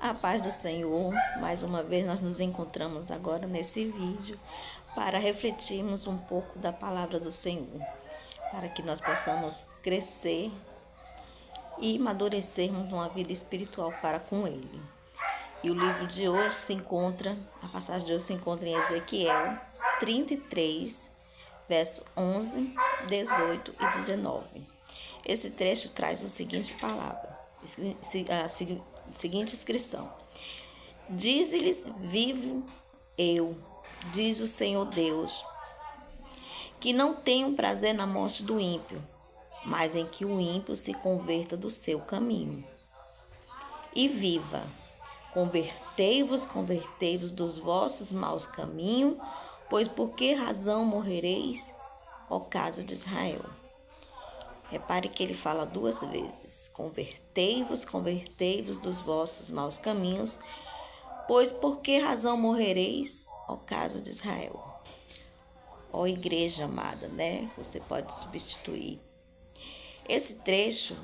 A paz do Senhor, mais uma vez nós nos encontramos agora nesse vídeo para refletirmos um pouco da palavra do Senhor, para que nós possamos crescer e amadurecermos numa vida espiritual para com Ele. E o livro de hoje a passagem de hoje se encontra em Ezequiel 33, verso 11, 18 e 19. Esse trecho traz a seguinte palavra, seguinte inscrição: Dize-lhes: vivo eu, diz o Senhor Deus, que não tenho prazer na morte do ímpio, mas em que o ímpio se converta do seu caminho e viva. Convertei-vos, convertei-vos dos vossos maus caminhos, pois por que razão morrereis, ó casa de Israel? Repare que ele fala duas vezes: convertei-vos, convertei-vos dos vossos maus caminhos, pois por que razão morrereis, ó casa de Israel? Ó igreja amada, né? Você pode substituir. Esse trecho,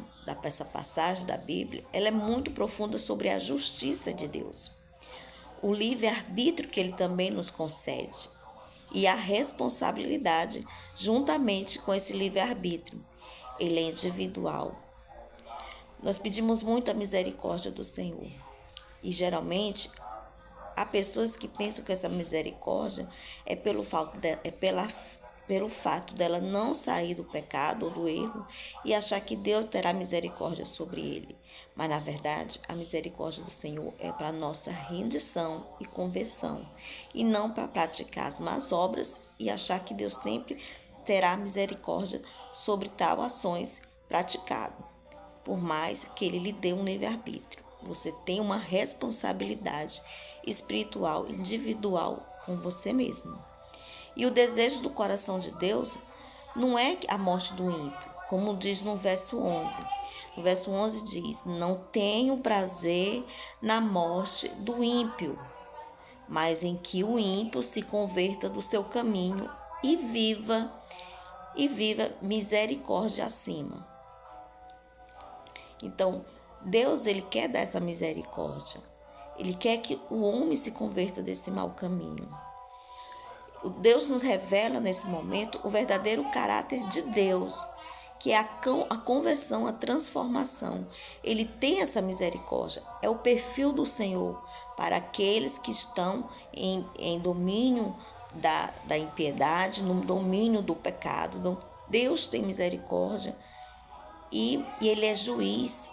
essa passagem da Bíblia, ela é muito profunda sobre a justiça de Deus, o livre-arbítrio que Ele também nos concede e a responsabilidade juntamente com esse livre-arbítrio. Ele é individual. Nós pedimos muito a misericórdia do Senhor e geralmente há pessoas que pensam que essa misericórdia é pelo fato dela não sair do pecado ou do erro e achar que Deus terá misericórdia sobre ele. Mas, na verdade, a misericórdia do Senhor é para nossa rendição e conversão, e não para praticar as más obras e achar que Deus sempre terá misericórdia sobre tal ações praticadas, por mais que Ele lhe dê um livre-arbítrio. Você tem uma responsabilidade espiritual, individual com você mesmo. E o desejo do coração de Deus não é a morte do ímpio, como diz no verso 11. No verso 11 diz: não tenho prazer na morte do ímpio, mas em que o ímpio se converta do seu caminho e viva misericórdia acima. Então, Deus, Ele quer dar essa misericórdia. Ele quer que o homem se converta desse mau caminho. Deus nos revela nesse momento o verdadeiro caráter de Deus, que é a conversão, a transformação. Ele tem essa misericórdia. É o perfil do Senhor para aqueles que estão em domínio da impiedade, no domínio do pecado. Então, Deus tem misericórdia e Ele é juiz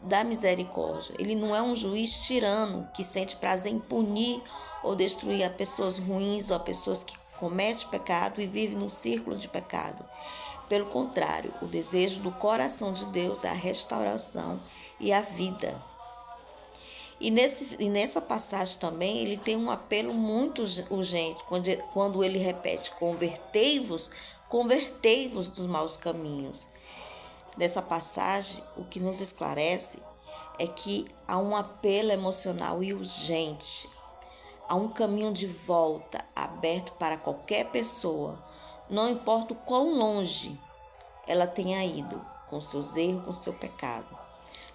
da misericórdia. Ele não é um juiz tirano que sente prazer em punir ou destruir a pessoas ruins ou a pessoas que cometem pecado e vivem num círculo de pecado. Pelo contrário, o desejo do coração de Deus é a restauração e a vida. E nessa passagem também ele tem um apelo muito urgente, quando ele repete: convertei-vos, convertei-vos dos maus caminhos. Nessa passagem, o que nos esclarece é que há um apelo emocional e urgente. Há um caminho de volta aberto para qualquer pessoa, não importa o quão longe ela tenha ido com seus erros, com seu pecado.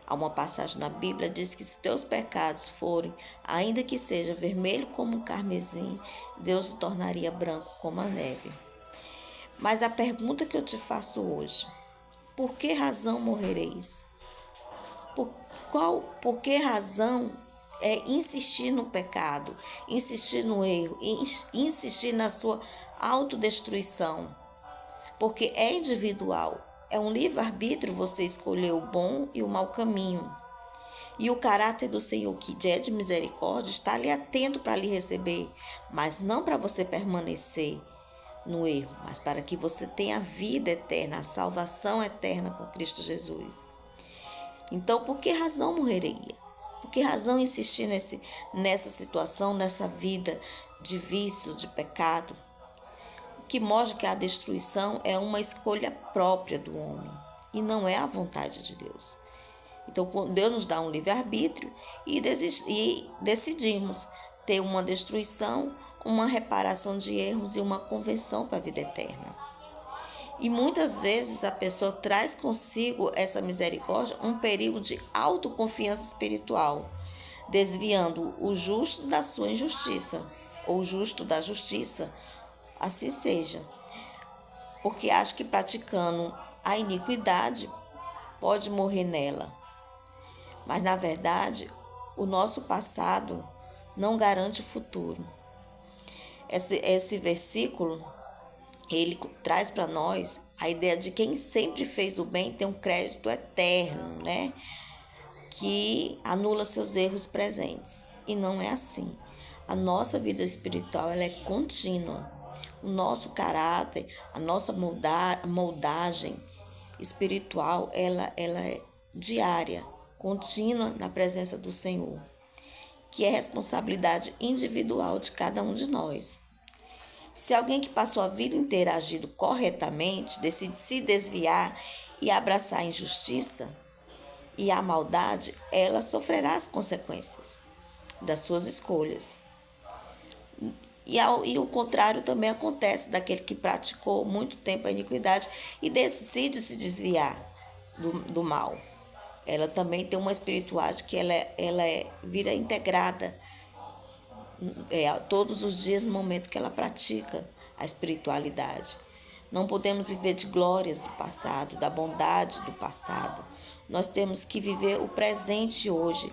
Há uma passagem na Bíblia que diz que se teus pecados forem, ainda que seja vermelho como um carmesim, Deus o tornaria branco como a neve. Mas a pergunta que eu te faço hoje: por que razão morrereis? Por que razão insistir no pecado, insistir no erro, insistir na sua autodestruição? Porque é individual, é um livre-arbítrio você escolher o bom e o mau caminho. E o caráter do Senhor, que é de misericórdia, está ali atento para lhe receber, mas não para você permanecer no erro, mas para que você tenha a vida eterna, a salvação eterna com Cristo Jesus. Então, por que razão morreria? Por que razão insistir nessa situação, nessa vida de vício, de pecado? O que mostra que a destruição é uma escolha própria do homem e não é a vontade de Deus. Então, Deus nos dá um livre-arbítrio e decidimos ter uma destruição, uma reparação de erros e uma conversão para a vida eterna. E muitas vezes a pessoa traz consigo essa misericórdia um período de autoconfiança espiritual, desviando o justo da sua injustiça, ou o justo da justiça. Assim seja, porque acha que praticando a iniquidade pode morrer nela. Mas, na verdade, o nosso passado não garante o futuro. Esse versículo, ele traz para nós a ideia de quem sempre fez o bem tem um crédito eterno, né? Que anula seus erros presentes. E não é assim. A nossa vida espiritual, ela é contínua. O nosso caráter, a nossa moldagem espiritual, ela é diária, contínua na presença do Senhor, que é responsabilidade individual de cada um de nós. Se alguém que passou a vida inteira agindo corretamente decide se desviar e abraçar a injustiça e a maldade, ela sofrerá as consequências das suas escolhas. E o contrário também acontece daquele que praticou muito tempo a iniquidade e decide se desviar do mal. Ela também tem uma espiritualidade que vira integrada todos os dias no momento que ela pratica a espiritualidade. Não podemos viver de glórias do passado, da bondade do passado. Nós temos que viver o presente hoje,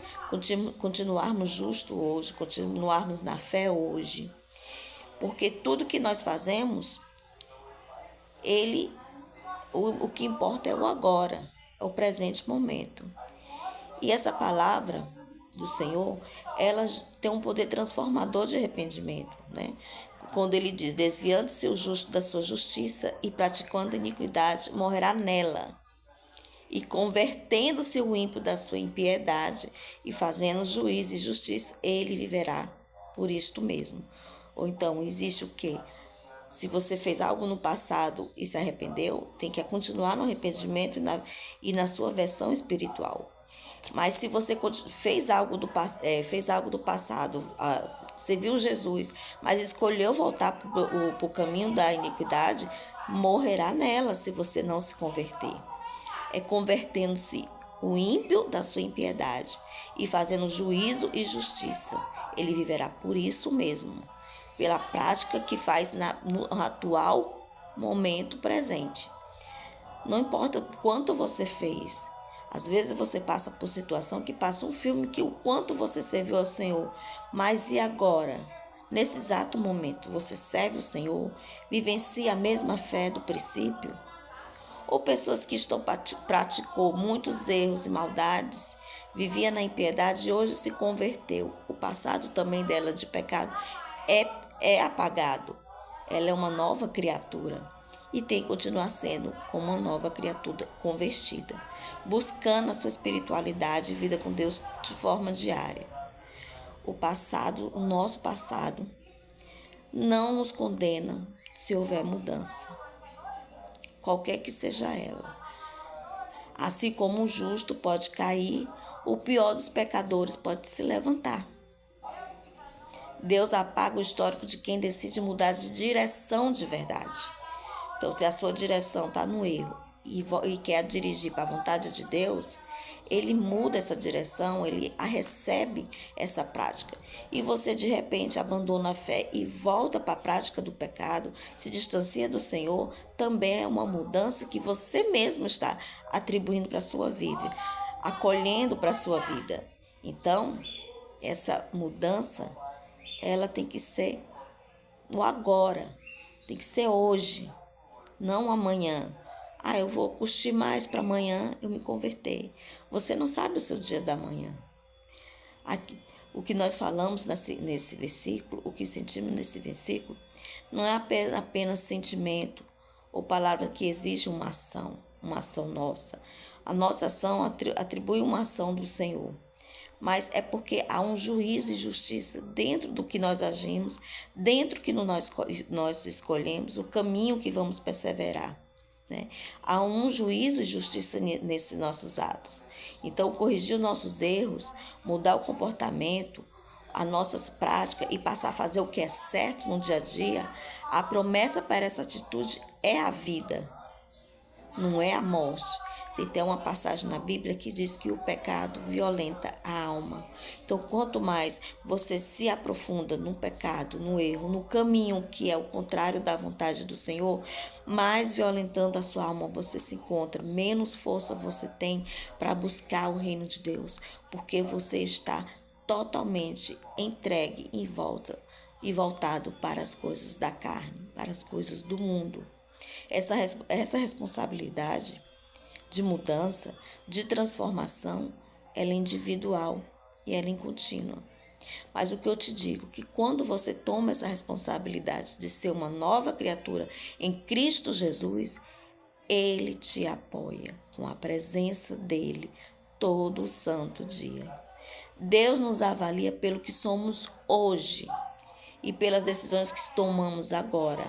continuarmos justos hoje, continuarmos na fé hoje. Porque tudo que nós fazemos, o que importa é o agora, é o presente momento. E essa palavra do Senhor, ela tem um poder transformador de arrependimento, né? Quando ele diz, desviando-se o justo da sua justiça e praticando a iniquidade, morrerá nela. E convertendo-se o ímpio da sua impiedade e fazendo juízo e justiça, ele viverá por isto mesmo. Ou então, existe o quê? Se você fez algo no passado e se arrependeu, tem que continuar no arrependimento e na sua versão espiritual. Mas se você fez algo do passado, você viu Jesus, mas escolheu voltar para o caminho da iniquidade, morrerá nela se você não se converter. É convertendo-se o ímpio da sua impiedade e fazendo juízo e justiça. Ele viverá por isso mesmo, pela prática que faz no atual momento presente. Não importa quanto você fez. Às vezes você passa por situação que passa um filme que o quanto você serviu ao Senhor. Mas e agora? Nesse exato momento, você serve o Senhor? Vivencia a mesma fé do princípio? Ou pessoas que praticou muitos erros e maldades, vivia na impiedade e hoje se converteu. O passado também dela de pecado é apagado. Ela é uma nova criatura e tem que continuar sendo como uma nova criatura convertida, buscando a sua espiritualidade e vida com Deus de forma diária. O nosso passado, não nos condena se houver mudança, qualquer que seja ela. Assim como o justo pode cair, o pior dos pecadores pode se levantar. Deus apaga o histórico de quem decide mudar de direção de verdade. Então, se a sua direção está no erro e quer dirigir para a vontade de Deus, ele muda essa direção, ele recebe essa prática. E você, de repente, abandona a fé e volta para a prática do pecado, se distancia do Senhor, também é uma mudança que você mesmo está atribuindo para a sua vida, acolhendo para a sua vida. Então, essa mudança, ela tem que ser no agora, tem que ser hoje, não amanhã. Eu vou curtir mais para amanhã eu me converter. Você não sabe o seu dia da manhã. Aqui, o que nós falamos nesse versículo, o que sentimos nesse versículo, não é apenas sentimento ou palavra que exige uma ação nossa. A nossa ação atribui uma ação do Senhor. Mas é porque há um juízo e justiça dentro do que nós agimos, dentro do que nós escolhemos, o caminho que vamos perseverar. Né? Há um juízo e justiça nesses nossos atos. Então, corrigir os nossos erros, mudar o comportamento, as nossas práticas e passar a fazer o que é certo no dia a dia, a promessa para essa atitude é a vida, não é a morte. Tem até uma passagem na Bíblia que diz que o pecado violenta a alma. Então, quanto mais você se aprofunda no pecado, no erro, no caminho que é o contrário da vontade do Senhor, mais violentando a sua alma você se encontra, menos força você tem para buscar o reino de Deus, porque você está totalmente entregue e voltado para as coisas da carne, para as coisas do mundo. Essa responsabilidade de mudança, de transformação, ela é individual e ela é contínua. Mas o que eu te digo, que quando você toma essa responsabilidade de ser uma nova criatura em Cristo Jesus, Ele te apoia com a presença dEle todo o santo dia. Deus nos avalia pelo que somos hoje e pelas decisões que tomamos agora.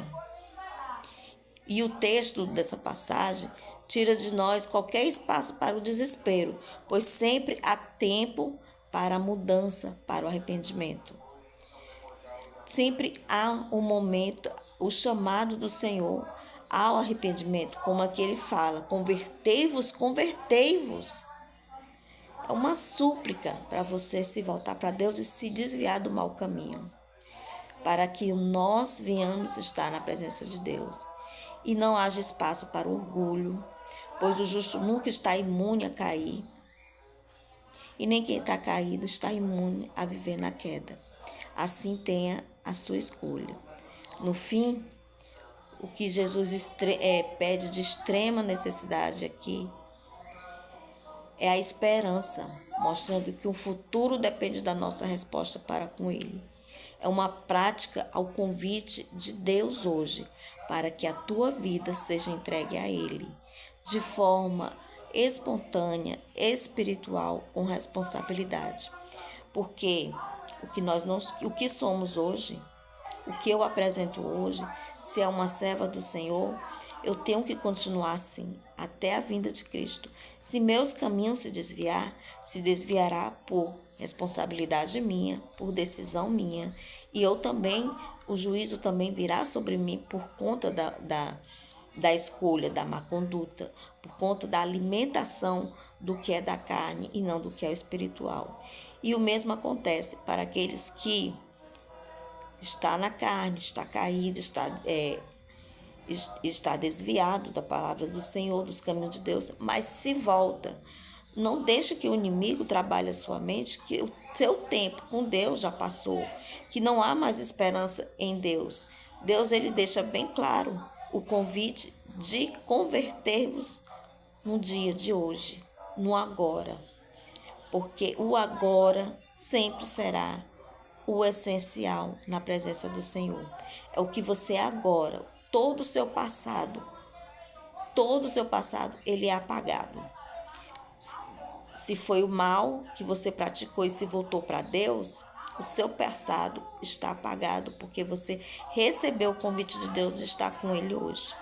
E o texto dessa passagem tira de nós qualquer espaço para o desespero, pois sempre há tempo para a mudança, para o arrependimento. Sempre há um momento, o chamado do Senhor ao arrependimento, como aqui ele fala, convertei-vos, convertei-vos. É uma súplica para você se voltar para Deus e se desviar do mau caminho, para que nós venhamos estar na presença de Deus. E não haja espaço para o orgulho, pois o justo nunca está imune a cair. E nem quem está caído está imune a viver na queda. Assim tenha a sua escolha. No fim, o que Jesus pede de extrema necessidade aqui é a esperança, mostrando que o futuro depende da nossa resposta para com Ele. É uma prática ao convite de Deus hoje, para que a tua vida seja entregue a Ele, de forma espontânea, espiritual, com responsabilidade. Porque o que somos hoje, o que eu apresento hoje, se é uma serva do Senhor, eu tenho que continuar assim, até a vinda de Cristo. Se meus caminhos se desviará por responsabilidade minha, por decisão minha. E eu também, o juízo também virá sobre mim por conta da escolha, da má conduta, por conta da alimentação do que é da carne e não do que é o espiritual. E o mesmo acontece para aqueles que está na carne, está caído, está desviado da palavra do Senhor, dos caminhos de Deus, mas se volta. Não deixe que o inimigo trabalhe a sua mente, que o seu tempo com Deus já passou, que não há mais esperança em Deus. Deus, ele deixa bem claro o convite de converter-vos no dia de hoje, no agora. Porque o agora sempre será o essencial na presença do Senhor. É o que você é agora, todo o seu passado, ele é apagado. Se foi o mal que você praticou e se voltou para Deus, o seu passado está apagado, porque você recebeu o convite de Deus de estar com Ele hoje.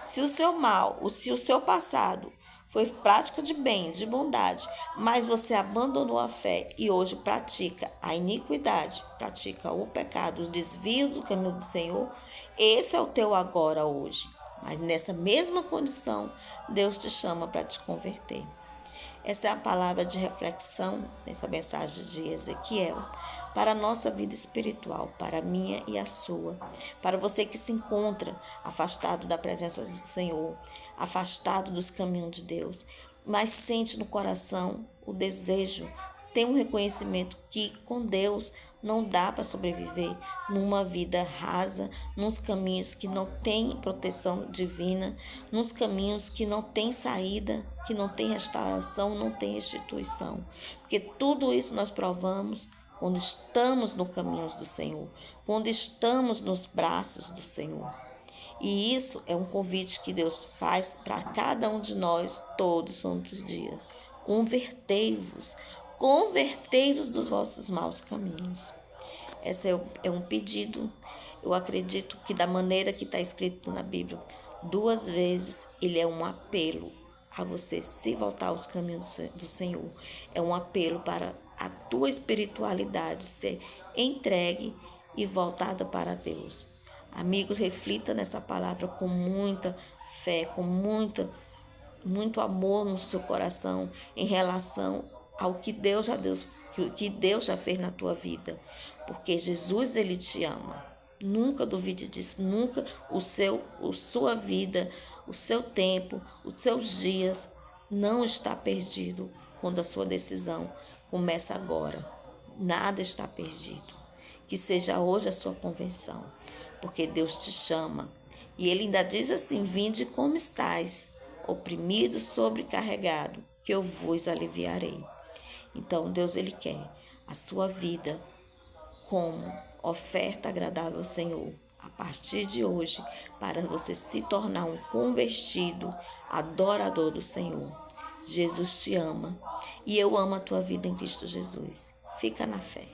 Se o seu passado foi prática de bem, de bondade, mas você abandonou a fé e hoje pratica a iniquidade, pratica o pecado, o desvio do caminho do Senhor, esse é o teu agora hoje. Mas nessa mesma condição, Deus te chama para te converter. Essa é a palavra de reflexão nessa mensagem de Ezequiel para a nossa vida espiritual, para a minha e a sua. Para você que se encontra afastado da presença do Senhor, afastado dos caminhos de Deus, mas sente no coração o desejo, tem um reconhecimento que com Deus não dá para sobreviver numa vida rasa, nos caminhos que não tem proteção divina, nos caminhos que não tem saída, que não tem restauração, não tem restituição. Porque tudo isso nós provamos quando estamos no caminho do Senhor, quando estamos nos braços do Senhor. E isso é um convite que Deus faz para cada um de nós todos os santos dias. Convertei-vos dos vossos maus caminhos. Esse é um pedido. Eu acredito que da maneira que está escrito na Bíblia, 2 vezes, ele é um apelo a você se voltar aos caminhos do Senhor. É um apelo para a tua espiritualidade ser entregue e voltada para Deus. Amigos, reflita nessa palavra com muita fé, com muita muito amor no seu coração em relação ao que Deus já fez na tua vida, porque Jesus, ele te ama. Nunca duvide disso, nunca sua vida, o seu tempo, os seus dias não está perdido quando a sua decisão começa agora. Nada está perdido. Que seja hoje a sua convenção, porque Deus te chama. E ele ainda diz assim: vinde como estais, oprimido, sobrecarregado, que eu vos aliviarei. Então Deus, ele quer a sua vida como oferta agradável ao Senhor, a partir de hoje, para você se tornar um convertido, adorador do Senhor. Jesus te ama e eu amo a tua vida em Cristo Jesus. Fica na fé.